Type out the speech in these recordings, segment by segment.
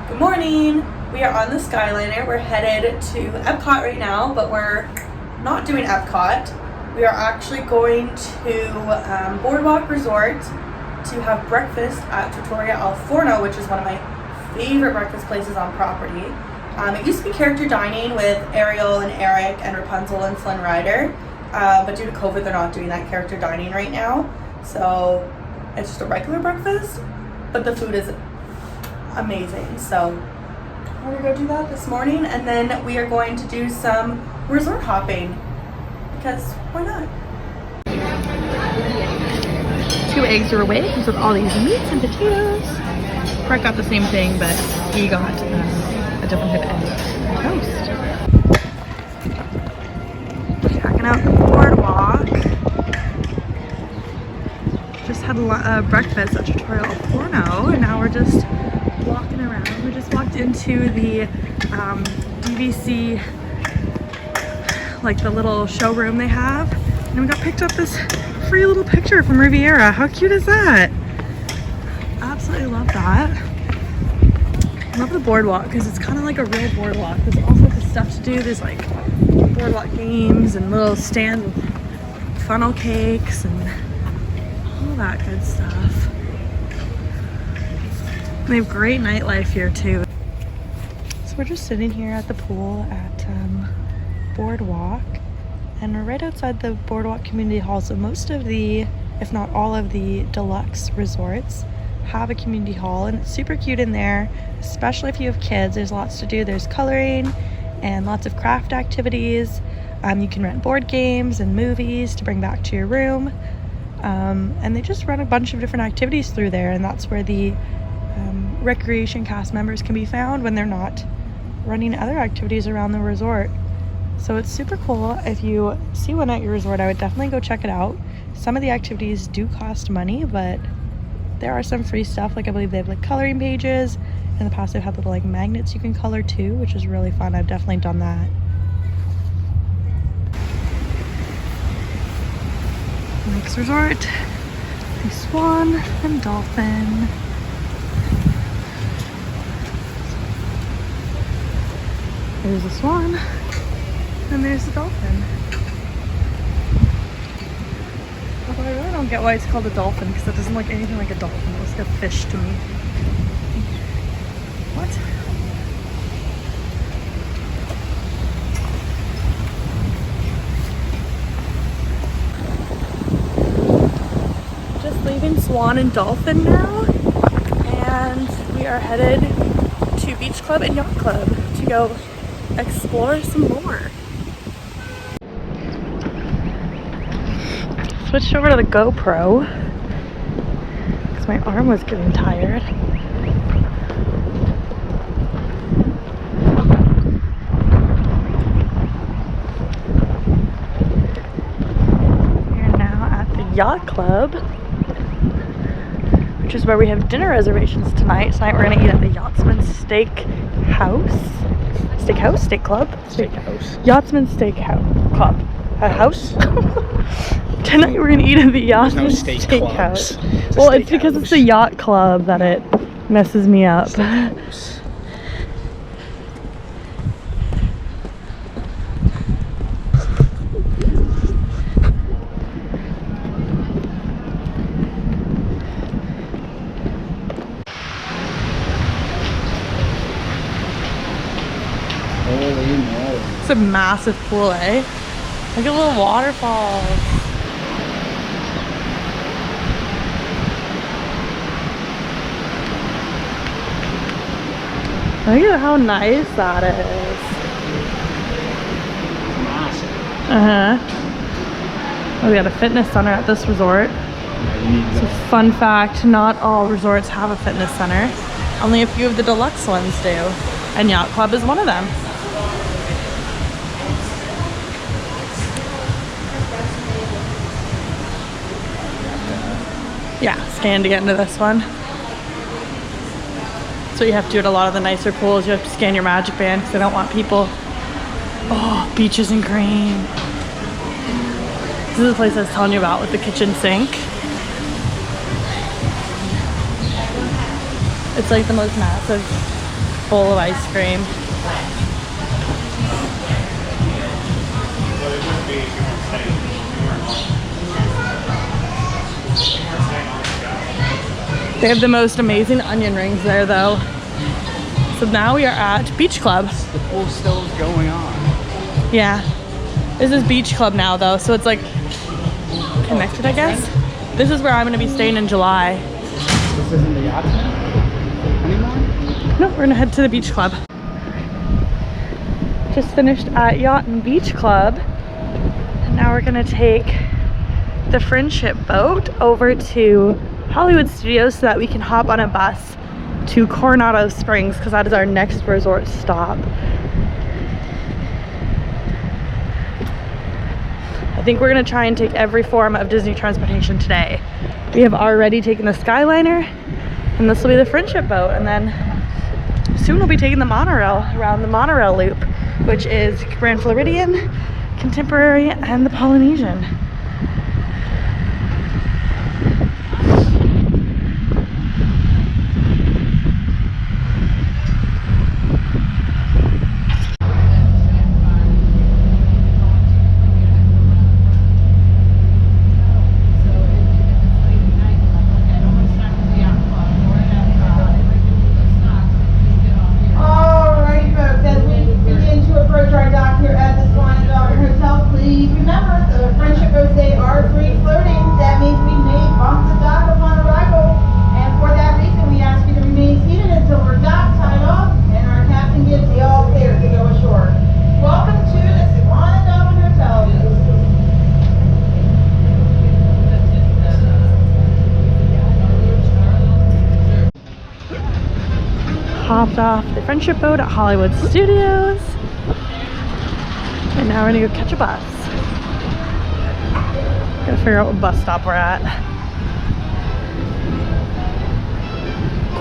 Good morning! We are on the Skyliner. We're headed to Epcot right now, but we're not doing Epcot. We are actually going to Boardwalk Resort to have breakfast at Trattoria al Forno, which is one of my favorite breakfast places on property. It used to be character dining with Ariel and Eric and Rapunzel and Flynn Rider, but due to COVID, they're not doing that character dining right now. So it's just a regular breakfast, but the food is amazing. So we're gonna go do that this morning, and then we are going to do some resort hopping because why not? 2 eggs are away with all these meats and potatoes. Brett got the same thing, but he got a different type of egg toast. Checking out the boardwalk. Just had breakfast at Trattoria al Forno, and now we're just walking around. We just walked into the DVC, like the little showroom they have, and we got picked up this free little picture from Riviera. How cute is that? Absolutely love that. I love the boardwalk because it's kind of like a real boardwalk. There's all sorts of stuff to do. There's like boardwalk games and little stands with funnel cakes and all that good stuff. They have great nightlife here too. So we're just sitting here at the pool at Boardwalk, and we're right outside the Boardwalk Community Hall. So most of the, if not all of the deluxe resorts have a community hall, and it's super cute in there, especially if you have kids. There's lots to do. There's coloring and lots of craft activities. You can rent board games and movies to bring back to your room. And they just run a bunch of different activities through there, and that's where the recreation cast members can be found when they're not running other activities around the resort. So it's super cool. If you see one at your resort, I would definitely go check it out. Some of the activities do cost money, but there are some free stuff. Like I believe they have like coloring pages. In the past they've had little like magnets you can color too, which is really fun. I've definitely done that. Next resort, the Swan and Dolphin. There's a swan, and there's a dolphin. Although I really don't get why it's called a dolphin, because it doesn't look anything like a dolphin. It looks like a fish to me. What? Just leaving Swan and Dolphin now, and we are headed to Beach Club and Yacht Club to go explore some more. Switched over to the GoPro because my arm was getting tired. We're now at the Yacht Club, which is where we have dinner reservations tonight. Tonight we're going to eat at the Yachtsman Steak Club? Yachtsman Steak Club. A house? Tonight we're going to eat at the Yachtsman Steak House. Well, it's because it's the Yacht Club that it messes me up. It's a massive pool, eh? Look at little waterfalls. Look at how nice that is. Oh, we got a fitness center at this resort. So fun fact, not all resorts have a fitness center. Only a few of the deluxe ones do. And Yacht Club is one of them. Yeah, scan to get into this one. That's what you have to do at a lot of the nicer pools. You have to scan your magic band because they don't want people. Oh, beaches and cream. This is the place I was telling you about with the kitchen sink. It's like the most massive full of ice cream. They have the most amazing onion rings there though. So now we are at Beach Club. The pool still is going on. Yeah. This is Beach Club now though, so it's like connected, I guess. This is where I'm gonna be staying in July. This isn't the Yacht Club anymore? No, we're gonna head to the Beach Club. Just finished at Yacht and Beach Club. And now we're gonna take the Friendship boat over to Hollywood Studios so that we can hop on a bus to Coronado Springs because that is our next resort stop. I think we're gonna try and take every form of Disney transportation today. We have already taken the Skyliner, and this will be the Friendship boat, and then soon we'll be taking the monorail around the monorail loop, which is Grand Floridian, Contemporary, and the Polynesian. Hopped off the Friendship boat at Hollywood Studios, and now we're gonna go catch a bus. Gotta figure out what bus stop we're at.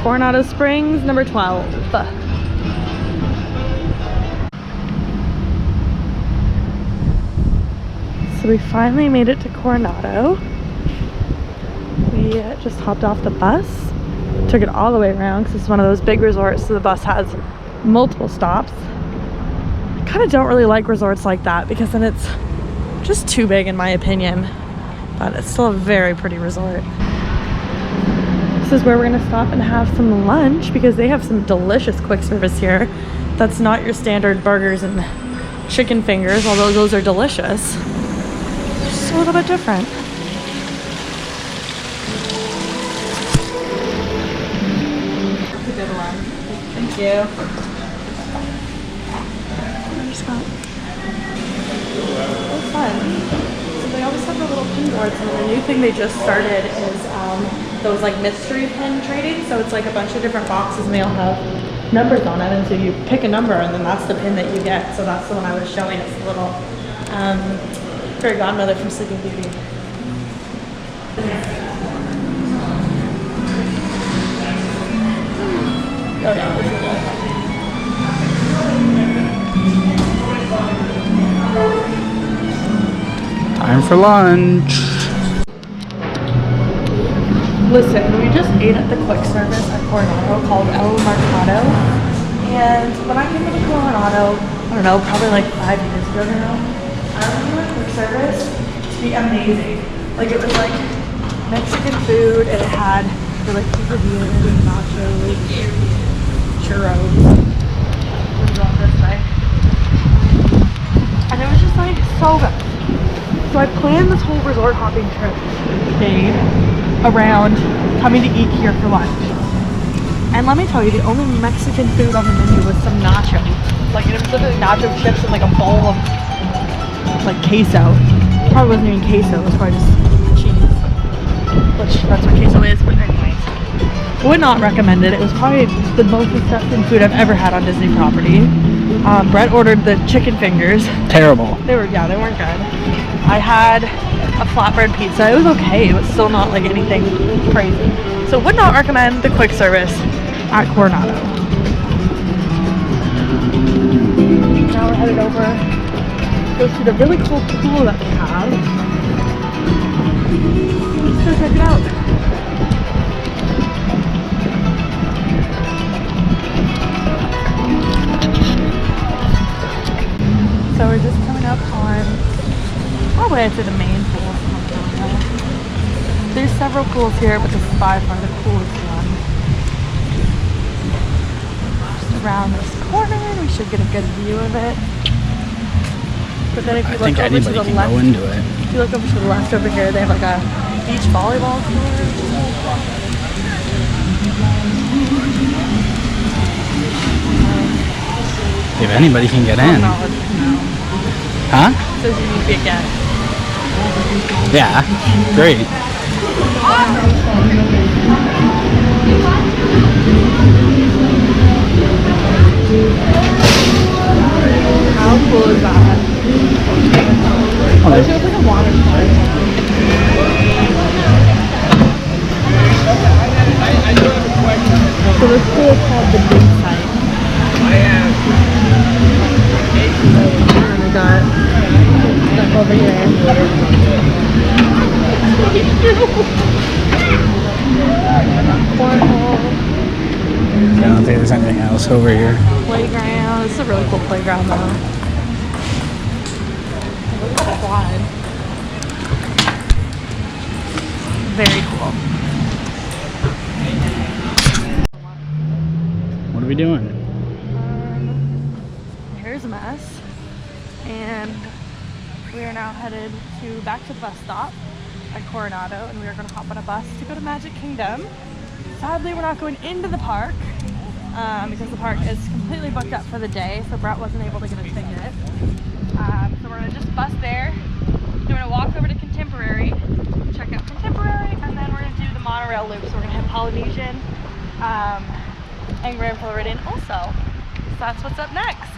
Coronado Springs, number 12. So we finally made it to Coronado. We just hopped off the bus. Took it all the way around because it's one of those big resorts, so the bus has multiple stops. I kind of don't really like resorts like that because then it's just too big in my opinion, but it's still a very pretty resort. This is where we're gonna stop and have some lunch because they have some delicious quick service here. That's not your standard burgers and chicken fingers, although those are delicious. Just a little bit different. Thank you. Oh, fun. So they always have the little pin boards, and the new thing they just started is those like mystery pin trading. So it's like a bunch of different boxes and they all have numbers on it, and so you pick a number and then that's the pin that you get. So that's the one I was showing. It's a little fairy godmother from Sleeping Beauty. Oh yeah, this is good. Time for lunch. Listen, we just ate at the quick service at Coronado called El Mercado. And when I came to Coronado, I don't know, probably like 5 years ago now, I remember quick service to be amazing. Like it was like Mexican food, and it had the like quesadillas, nachos, churros. This way. And it was just like so good. So I planned this whole resort hopping trip day around coming to eat here for lunch. And let me tell you, the only Mexican food on the menu was some nachos. Like it was literally nacho chips and like a bowl of like queso. It probably wasn't even queso, it was probably just cheese. Which that's what queso is, but anyways. Would not recommend it. It was probably the most disgusting food I've ever had on Disney property. Brett ordered the chicken fingers. Terrible. They weren't good. I had a flatbread pizza. It was okay. It was still not like anything crazy. So would not recommend the quick service at Coronado. Now we're headed over to go see the really cool pool that they have. Let's go check it out. up on all the way to the main pool. There's several pools here, but this is by far the coolest one. Just around this corner, we should get a good view of it. But then if you look over to the left, go into it. if you look over to the left over here, they have like a beach volleyball court. If anybody can get in. No. Huh? Says you need to be a guest. Yeah. Great. How cool is that? Oh, It's like a water park. So this pool is called the Big Site. And we got stuff over here. Cornhole, I don't think there's anything else over here. playground. This is a really cool playground though. Look at the slide. Very cool. What are we doing? Here's a mess. And we are now headed back to the bus stop at Coronado, and we are going to hop on a bus to go to Magic Kingdom. Sadly, we're not going into the park because the park is completely booked up for the day, so Brett wasn't able to get a ticket. So we're going to just bus there. Then we're going to walk over to Contemporary, check out Contemporary, and then we're going to do the monorail loop. So we're going to hit Polynesian and Grand Floridian also. So that's what's up next.